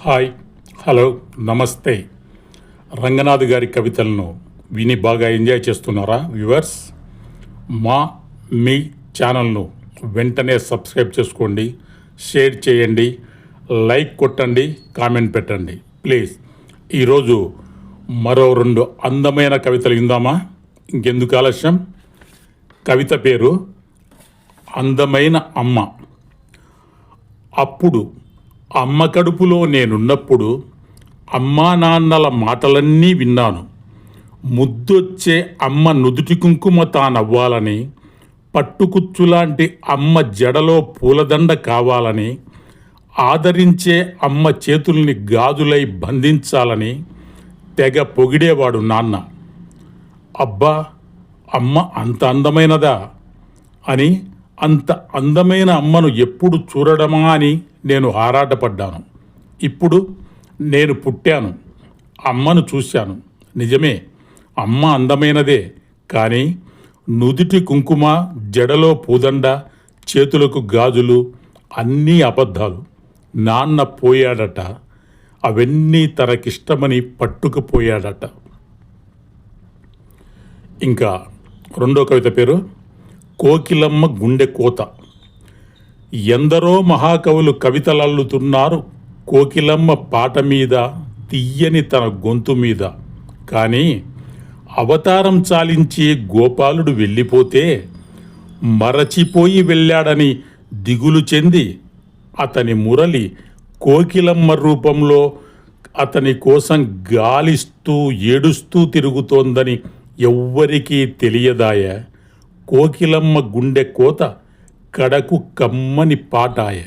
Hi, hello, నమస్తే. రంగనాథ్ గారి కవితలను విని బాగా ఎంజాయ్ చేస్తున్నారా వ్యూవర్స్? మీ ఛానల్ను వెంటనే సబ్స్క్రైబ్ చేసుకోండి, షేర్ చేయండి, లైక్ కొట్టండి, కామెంట్ పెట్టండి ప్లీజ్. ఈరోజు మరో 2 అందమైన కవితలు విందామా? ఇంకెందుకు ఆలస్యం? కవిత పేరు అందమైన అమ్మ. అప్పుడు అమ్మ కడుపులో నేనున్నప్పుడు అమ్మా నాన్నల మాటలన్నీ విన్నాను. ముద్దొచ్చే అమ్మ నుదుటి కుంకుమ తానవ్వాలని, పట్టుకుచ్చులాంటి అమ్మ జడలో పూలదండ కావాలని, ఆదరించే అమ్మ చేతుల్ని గాజులై బంధించాలని తెగ పొగిడేవాడు నాన్న. అబ్బా, అమ్మ అంత అందమైనదా అని, అంత అందమైన అమ్మను ఎప్పుడు చూడడమా అని నేను ఆరాటపడ్డాను. ఇప్పుడు నేను పుట్టాను, అమ్మను చూశాను. నిజమే, అమ్మ అందమైనదే, కానీ నుదుటి కుంకుమ, జడలో పూదండ, చేతులకు గాజులు అన్నీ అబద్ధాలు. నాన్న పోయాడట, అవన్నీ తనకిష్టమని పట్టుకుపోయాడట. ఇంకా 2వ కవిత పేరు కోకిలమ్మ గుండె కోత. ఎందరో మహాకవులు కవితలల్లుతున్నారు కోకిలమ్మ పాట మీద, తీయని తన గొంతు మీద. కానీ అవతారం చాలించి గోపాలుడు వెళ్ళిపోతే మరచిపోయి వెళ్ళాడని దిగులు చెంది అతని మురళి కోకిలమ్మ రూపంలో అతని కోసం గాలిస్తూ ఏడుస్తూ తిరుగుతోందని ఎవ్వరికీ తెలియదాయ. కోకిలమ్మ గుండె కోత కడకు కమ్మని పాటాయే.